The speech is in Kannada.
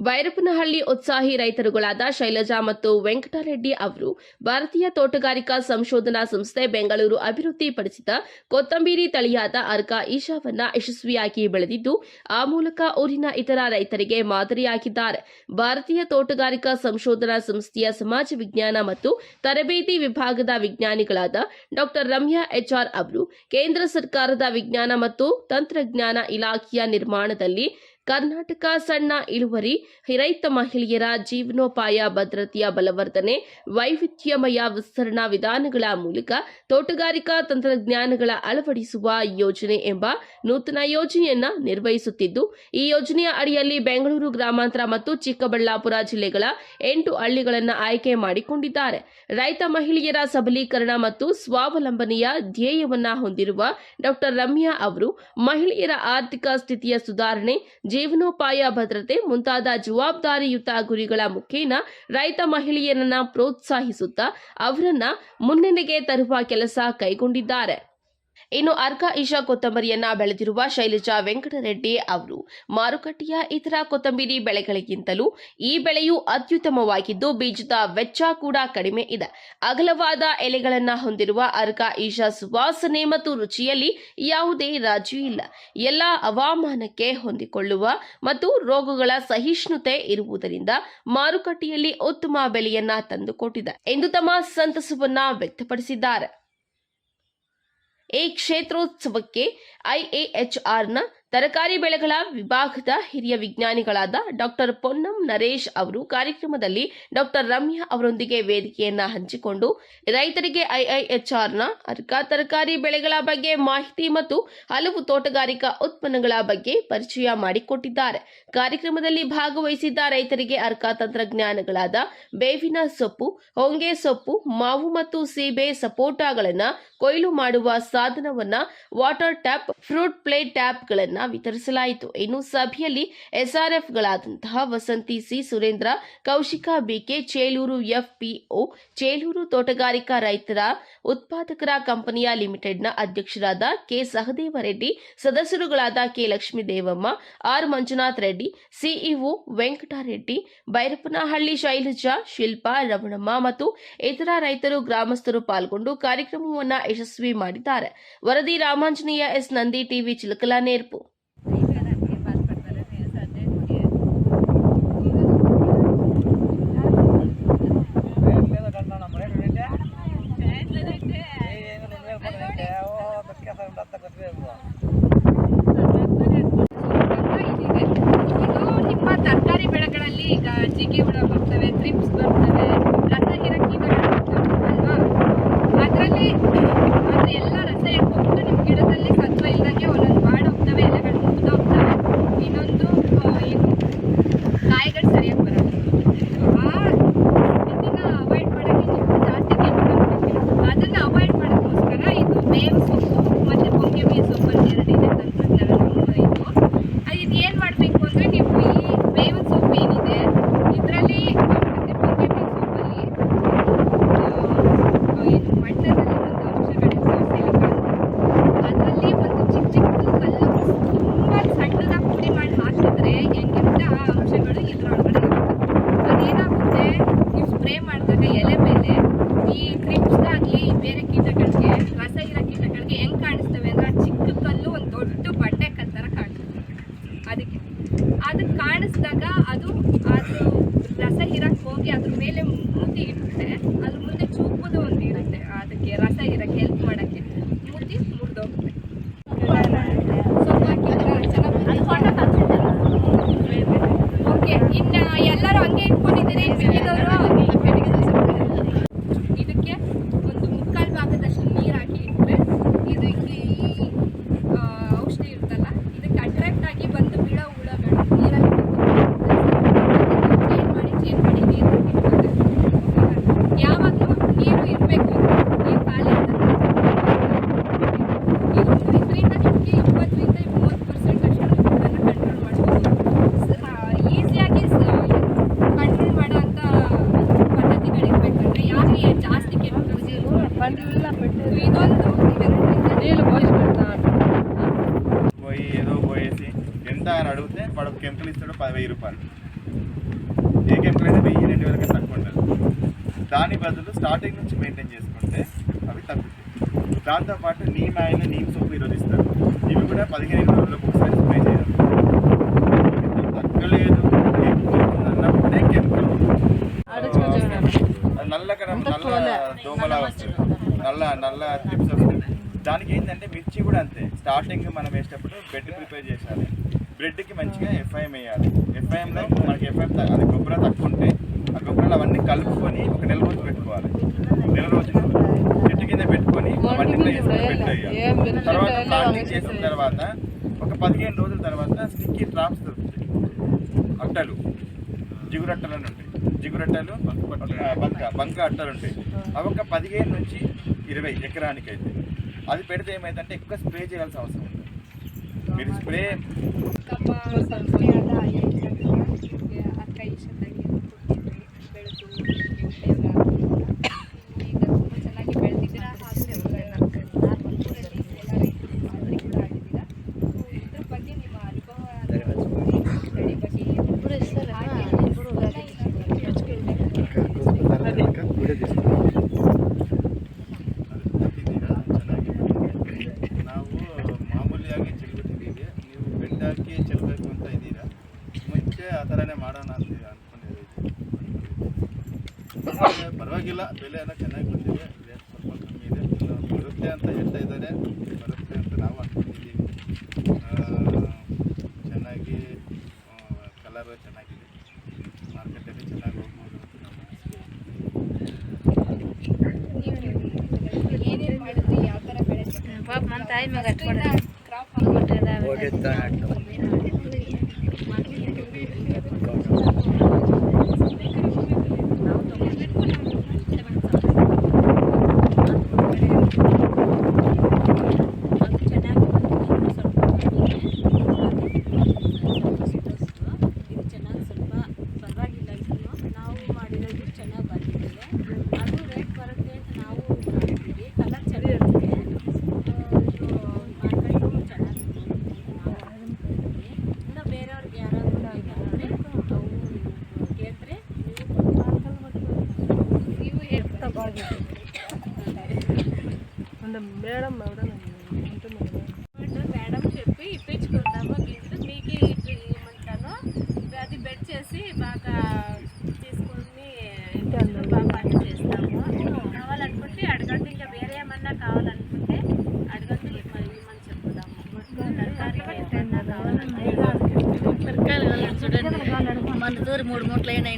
ಬೈರಪ್ಪನಹಳ್ಳಿ ಉತ್ಸಾಹಿ ರೈತರುಗಳಾದ ಶೈಲಜಾ ಮತ್ತು ವೆಂಕಟರೆಡ್ಡಿ ಅವರು ಭಾರತೀಯ ತೋಟಗಾರಿಕಾ ಸಂಶೋಧನಾ ಸಂಸ್ಥೆ ಬೆಂಗಳೂರು ಅಭಿವೃದ್ಧಿಪಡಿಸಿದ ಕೊತ್ತಂಬರಿ ತಳಿಯಾದ ಅರ್ಕಾ ಈಶಾವನ್ನ ಯಶಸ್ವಿಯಾಗಿ ಬೆಳೆದಿದ್ದು ಆ ಮೂಲಕ ಊರಿನ ಇತರ ರೈತರಿಗೆ ಮಾದರಿಯಾಗಿದ್ದಾರೆ. ಭಾರತೀಯ ತೋಟಗಾರಿಕಾ ಸಂಶೋಧನಾ ಸಂಸ್ಥೆಯ ಸಮಾಜ ವಿಜ್ಞಾನ ಮತ್ತು ತರಬೇತಿ ವಿಭಾಗದ ವಿಜ್ಞಾನಿಗಳಾದ ಡಾ ರಮ್ಯಾ ಎಚ್ಆರ್ ಅವರು ಕೇಂದ್ರ ಸರ್ಕಾರದ ವಿಜ್ಞಾನ ಮತ್ತು ತಂತ್ರಜ್ಞಾನ ಇಲಾಖೆಯ ನಿರ್ಮಾಣದಲ್ಲಿ ಕರ್ನಾಟಕ ಸಣ್ಣ ಇಳುವರಿ ರೈತ ಮಹಿಳೆಯರ ಜೀವನೋಪಾಯ ಭದ್ರತೆಯ ಬಲವರ್ಧನೆ ವೈವಿಧ್ಯಮಯ ವಿಸ್ತರಣಾ ವಿಧಾನಗಳ ಮೂಲಕ ತೋಟಗಾರಿಕಾ ತಂತ್ರಜ್ಞಾನಗಳ ಅಳವಡಿಸುವ ಯೋಜನೆ ಎಂಬ ನೂತನ ಯೋಜನೆಯನ್ನ ನಿರ್ವಹಿಸುತ್ತಿದ್ದು, ಈ ಯೋಜನೆಯ ಅಡಿಯಲ್ಲಿ ಬೆಂಗಳೂರು ಗ್ರಾಮಾಂತರ ಮತ್ತು ಚಿಕ್ಕಬಳ್ಳಾಪುರ ಜಿಲ್ಲೆಗಳ 8 ಹಳ್ಳಿಗಳನ್ನು ಆಯ್ಕೆ ಮಾಡಿಕೊಂಡಿದ್ದಾರೆ. ರೈತ ಮಹಿಳೆಯರ ಸಬಲೀಕರಣ ಮತ್ತು ಸ್ವಾವಲಂಬನೆಯ ಧ್ಯೇಯವನ್ನ ಹೊಂದಿರುವ ಡಾ ರಮ್ಯಾ ಅವರು ಮಹಿಳೆಯರ ಆರ್ಥಿಕ ಸ್ಥಿತಿಯ ಸುಧಾರಣೆ, ಜೀವನೋಪಾಯ ಭದ್ರತೆ ಮುಂತಾದ ಜವಾಬ್ದಾರಿಯುತ ಗುರಿಗಳ ಮುಖೇನ ರೈತ ಮಹಿಳೆಯರನ್ನ ಪ್ರೋತ್ಸಾಹಿಸುತ್ತಾ ಅವರನ್ನ ಮುನ್ನೆಲೆಗೆ ತರುವ ಕೆಲಸ ಕೈಗೊಂಡಿದ್ದಾರೆ. ಇನ್ನು ಅರ್ಕಾ ಈಶಾ ಕೊತ್ತಂಬರಿಯನ್ನ ಬೆಳೆದಿರುವ ಶೈಲಜಾ ವೆಂಕಟರೆಡ್ಡಿ ಅವರು ಮಾರುಕಟ್ಟೆಯ ಇತರ ಕೊತ್ತಂಬರಿ ಬೆಳೆಗಳಿಗಿಂತಲೂ ಈ ಬೆಳೆಯು ಅತ್ಯುತ್ತಮವಾಗಿದ್ದು ಬೀಜದ ವೆಚ್ಚ ಕೂಡ ಕಡಿಮೆ ಇದೆ. ಅಗಲವಾದ ಎಲೆಗಳನ್ನು ಹೊಂದಿರುವ ಅರ್ಕಾ ಈಶಾ ಸುವಾಸನೆ ಮತ್ತು ರುಚಿಯಲ್ಲಿ ಯಾವುದೇ ರಾಜಿ ಇಲ್ಲ. ಎಲ್ಲ ಹವಾಮಾನಕ್ಕೆ ಹೊಂದಿಕೊಳ್ಳುವ ಮತ್ತು ರೋಗಗಳ ಸಹಿಷ್ಣುತೆ ಇರುವುದರಿಂದ ಮಾರುಕಟ್ಟೆಯಲ್ಲಿ ಉತ್ತಮ ಬೆಲೆಯನ್ನ ತಂದುಕೊಟ್ಟಿದೆ ಎಂದು ತಮ್ಮ ಸಂತಸವನ್ನ ವ್ಯಕ್ತಪಡಿಸಿದ್ದಾರೆ. ಈ ಕ್ಷೇತ್ರೋತ್ಸವಕ್ಕೆ ಐಎಎಚ್ಆರ್ನ ತರಕಾರಿ ಬೆಳೆಗಳ ವಿಭಾಗದ ಹಿರಿಯ ವಿಜ್ಞಾನಿಗಳಾದ ಡಾ ಪೊನ್ನಂ ನರೇಶ್ ಅವರು ಕಾರ್ಯಕ್ರಮದಲ್ಲಿ ಡಾ ರಮ್ಯಾ ಅವರೊಂದಿಗೆ ವೇದಿಕೆಯನ್ನ ಹಂಚಿಕೊಂಡು ರೈತರಿಗೆ ಐಎಎಚ್ಆರ್ನ ಅರ್ಕಾ ತರಕಾರಿ ಬೆಳೆಗಳ ಬಗ್ಗೆ ಮಾಹಿತಿ ಮತ್ತು ಹಲವು ತೋಟಗಾರಿಕಾ ಉತ್ಪನ್ನಗಳ ಬಗ್ಗೆ ಪರಿಚಯ ಮಾಡಿಕೊಟ್ಟಿದ್ದಾರೆ. ಕಾರ್ಯಕ್ರಮದಲ್ಲಿ ಭಾಗವಹಿಸಿದ್ದ ರೈತರಿಗೆ ಅರ್ಕಾ ತಂತ್ರಜ್ಞಾನಗಳಾದ ಬೇವಿನ ಸೊಪ್ಪು, ಹೊಂಗೆ ಸೊಪ್ಪು, ಮಾವು ಮತ್ತು ಸೀಬೆ ಸಪೋಟಾಗಳನ್ನು ಕೊಯ್ಲು ಮಾಡುವ ಸಾಧನವನ್ನ, ವಾಟರ್ ಟ್ಯಾಪ್, ಫ್ರೂಟ್ ಪ್ಲೇಟ್ ಟ್ಯಾಪ್ಗಳನ್ನು ವಿತರಿಸಲಾಯಿತು. ಇನ್ನು ಸಭೆಯಲ್ಲಿ ಎಸ್ಆರ್ಎಫ್ಗಳಾದಂತಹ Vasanthi C, Surendra, Kaushika BK, Chelur FPO, Chelur ತೋಟಗಾರಿಕಾ ರೈತರ ಉತ್ಪಾದಕರ ಕಂಪನಿಯ ಲಿಮಿಟೆಡ್ನ ಅಧ್ಯಕ್ಷರಾದ ಕೆ ಸಹದೇವ ರೆಡ್ಡಿ, ಸದಸ್ಯರುಗಳಾದ K Lakshmidevamma, R Manjunath Reddy, CEO Venkatareddy, Byrappanahalli Shailaja, Shilpa, Ramanamma ಮತ್ತು ಇತರ ರೈತರು, ಗ್ರಾಮಸ್ಥರು ಪಾಲ್ಗೊಂಡು ಕಾರ್ಯಕ್ರಮವನ್ನು ಯಶಸ್ವಿ ಮಾಡಿದ್ದಾರೆ. ವರದಿ ರಾಮಾಂಜನೇಯ ಎಸ್, ನಂದಿ ಟಿವಿ, ಚಿಲಕಲ, ನೇರ್ಪು. ತರಕಾರಿ ಬೆಳೆಗಳಲ್ಲಿ ಈಗ ಜಿಗಿ ಹುಳ ಬರ್ತವೆ, ಥ್ರಿಪ್ಸ್ ಬರ್ತವೆ, ರಸ ಹೀರೋ ಕೀಟಗಳು ಬರ್ತವೆ ಅಲ್ವಾ? ಅದರಲ್ಲಿ ಎಲ್ಲ ರಸ ಹಿಡ್ಕೊಂಡು ನಿಮ್ಮ ಗಿಡದಲ್ಲಿ ಸತ್ವ ಇಲ್ದಂಗೆ ಒಂದೊಂದು ಬಾಡೋಗ್ತವೆ, ಎಲೆಗಳು ಮುಗ್ದೋಗ್ತವೆ, ಇನ್ನೊಂದು ಕಾಯಿಗಳು ಸರಿಯಾಗಿ ಬರಲ್ಲ. ಆ ಸ್ಥಿತಿನ ಅವಾಯ್ಡ್ ಮಾಡೋಕ್ಕೆ ನೀವು ಜಾಸ್ತಿ ಕೆಮಿಕಲ್ ಅದನ್ನು ಅವಾಯ್ಡ್ ಮಾಡೋಕ್ಕೋಸ್ಕರ ಇದು ಬೇವು ಸೊಪ್ಪು ಮತ್ತು ಹೊಂಗೆ ಬೀಜ ಸೊಪ್ಪು ಅಂತ 2 ಇದೆ ತಂತ್ರಜ್ಞಾನ ಇದು. ಇದು ಏನು ಮಾಡಬೇಕು ಅಂದರೆ ನೀವು ಈ ಬೇವಿನ ಸೊಪ್ಪು ಏನಿದೆ ಇದರಲ್ಲಿ ಮತ್ತು ಹೊಂಗೆ ಬೀಜ ಸೊಪ್ಪಲ್ಲಿ ಇದು ಮಣ್ಣಲ್ಲಿ ಒಂದು ಅಂಶಗಳಿರ್ತವೆ, ಅದರಲ್ಲಿ ಒಂದು ಚಿಕ್ಕ ಚಿಕ್ಕ ಕಲ್ಲು ತುಂಬ ಸಣ್ಣದಾಗಿ ಪುಡಿ ಮಾಡಿ ಹಾಕಿದ್ರೆ ಹೆಂಗಿರುತ್ತೆ ಆ ಅಂಶಗಳು ಇದ್ರೊಳಗಡೆ ಇರುತ್ತೆ. ಅದೇನಾಗುತ್ತೆ, ನೀವು ಸ್ಪ್ರೇ ಮಾಡಿದಾಗ ಎಲೆ ಮೇಲೆ ಈ ಕ್ರಿಪ್ಸ್ಗಾಗಲಿ ಬೇರೆ ಕೀಟಗಳಿಗೆ, ರಸ ಇರೋ ಕೀಟಗಳಿಗೆ ಹೆಂಗೆ ಕಾಣಿಸ್ತವೆ ಅಂದರೆ ಆ ಚಿಕ್ಕ ಕಲ್ಲು ಒಂದು ದೊಡ್ಡ ಬಂಡೆ ಕಲ್ ಥರ ಕಾಣಿಸುತ್ತೆ. ಅದಕ್ಕೆ ಕಾಣಿಸಿದಾಗ ಅದು ರಸ ಹೀರಕ್ಕೆ ಹೋಗಿ ಅದ್ರ ಮೇಲೆ ಮೂತಿ ಇರುತ್ತೆ, ಅದ್ರ ಮುಂದೆ ಚೂಪುದು ಒಂದು ಇರುತ್ತೆ, ಅದಕ್ಕೆ ರಸ ಹೀರಕ್ಕೆ ಹೆಲ್ಪ್ ಮಾಡೋಕ್ಕೆ ಮೂತಿ ಮುರಿದೋಗುತ್ತೆ. ಓಕೆ, ಇನ್ನು ಎಲ್ಲರೂ ಹಂಗೆ ಇಟ್ಕೊಂಡಿದ್ದೀರಿ ಸಿಕ್ಕಿದವರು. ಇದಕ್ಕೆ ಒಂದು 3/4 ಭಾಗದಷ್ಟು ನೀರು ಹಾಕಿ ಇಟ್ಟರೆ ಇದು ಈ ಔಷಧಿ ಇರುತ್ತಲ್ಲ, ಇದಕ್ಕೆ ಅಟ್ರಾಕ್ಟ್ ಆಗಿ ಬಂದು ಬೀಳೋ ಹುಳಗಳು ನೀರಲ್ಲಿ ಚೇಂಜ್ ಮಾಡಿ ನೀರು ಹಾಕಿರ್ತದೆ. ಯಾವಾಗಲೂ ನೀರು ಇರಬೇಕು, ನೀರು ಖಾಲಿ ಇರ್ತದೆ. ಇದರಿಂದ ನಿಮಗೆ 20% to 30% ಅಷ್ಟು ಹುಳನ ಕಂಟ್ರೋಲ್ ಮಾಡ್ಬೋದು. ಈಸಿಯಾಗಿ ಕಂಟ್ರೋಲ್ ಮಾಡೋಂಥ ಪದ್ಧತಿಗಳಿರ್ಬೇಕಂದ್ರೆ ಯಾಕೆ ಜಾಸ್ತಿ ಕೆಮಿಕಲ್ಸ್ ಇದೊಂದು ఏదో పోయేసి ఎంత అడిగితే వాడు కెమికల్ ఇస్తాడు 10,000 రూపాయలు. ఏ కెమికల్ అయితే 1000-2000 కన్నా తక్కువ ఉండదు. దాని బదులు స్టార్టింగ్ నుంచి మెయింటైన్ చేసుకుంటే అవి తగ్గుతాయి. దాంతోపాటు నీమ్ ఆయిల్, నీమ్ సోప్ ఈరోజు ఇస్తారు. ఇవి కూడా 15 రోజులకు ఒకసారి స్ప్రే చేయాలి. తగ్గలేదు అన్నప్పుడే కెమికల్ నల్ల దోమలా వస్తుంది, నల్ల ట్రిప్స్ వస్తుంది. దానికి ఏంటంటే మిర్చి కూడా అంతే. స్టార్టింగ్ మనం వేసేటప్పుడు బ్రెడ్ ప్రిపేర్ చేయాలి. బ్రెడ్కి మంచిగా ఎఫ్ఐఎం వేయాలి. ఎఫ్ఐఎంలో మనకి అది గొప్పర తక్కువ ఉంటే ఆ గొప్పరాలు అవన్నీ కలుపుకొని ఒక నెల రోజులు పెట్టుకోవాలి. నెల రోజులు చెట్టు కింద పెట్టుకొని అవన్నీ పెట్టేయాలి. తర్వాత ప్లాంటింగ్ చేసిన తర్వాత ఒక 15 రోజుల తర్వాత స్టిక్కీ డ్రాప్స్ దొరుకుతాయి. అట్టలు, జిగురట్టలు అని ఉంటాయి. జిగురట్టలు, బంక అట్టలు ఉంటాయి. అవి ఒక 15 నుంచి 20 ఎకరానికి అయితే అది పెడితే ఏమైందంటే ఎక్కువ స్ప్రే చేయాల్సిన అవసరం ఉంటుంది. మీరు ಸ್ಪ್ರೇ ಚೆನ್ನಾಗಿ ಬೆಳೆದಿದ್ದೀರಾ. ಇದ್ರ ಬಗ್ಗೆ ನಿಮ್ಮ ಅನುಭವ ನಾವು ಮಾಮೂಲಿಯಾಗಿ ಚೆಲ್ಬಿಟ್ಟಿದ್ದೀವಿ. ನೀವು ಬೆಡ್ ಹಾಕಿ ಚೆಲ್ಲಬೇಕು ಅಂತ ಇದ್ದೀರಾ. ಮುಂಚೆ ಆ ಥರನೇ ಮಾಡೋಣ ಅಂತ ಅಂದ್ಕೊಂಡಿದ್ದೀವಿ. ಪರವಾಗಿಲ್ಲ, ಬೆಲೆ ಎಲ್ಲ ಚೆನ್ನಾಗಿ ಬಂದಿದೆ. ರೇಟ್ ಸ್ವಲ್ಪ ಕಮ್ಮಿ ಇದೆ. ಬರುತ್ತೆ ಅಂತ ಹೇಳ್ತಾ ಇದ್ದಾರೆ. ಬರುತ್ತೆ ಅಂತ ನಾವು ಅಂದ್ಕೊಂಡಿದ್ದೀವಿ. ಚೆನ್ನಾಗಿ ಕಲರ್ ಚೆನ್ನಾಗಿದೆ. ಮಾರ್ಕೆಟಲ್ಲಿ ಚೆನ್ನಾಗಿ ಹೋಗ್ಬೋದು ಅಂತ ನಮ್ಮ ಏನೇನು ಮಾಡಿದ್ರಿ, ಯಾವ ಥರ ಬೆಳೆದ್ರಿ? ಪಾಪ మన ತಾಯಿ ಮ್ಯಾಗ ಅಟ್ಕೊಡ ಕ್ರಾಪ್ మేడం చెప్పి ఇప్పించుకుంటాము. గింజలు మీకు ఇమ్మంటాను. అది బెడ్ చేసి బాగా తీసుకొని బాగా పని చేస్తాము. కావాలనుకుంటే అడగండి. ఇంకా వేరే ఏమన్నా కావాలనుకుంటే అడగండి, ఇమ్మని చెప్పుదాము. తరకాయలు మన దూరం 3 మూటలు అయినాయి.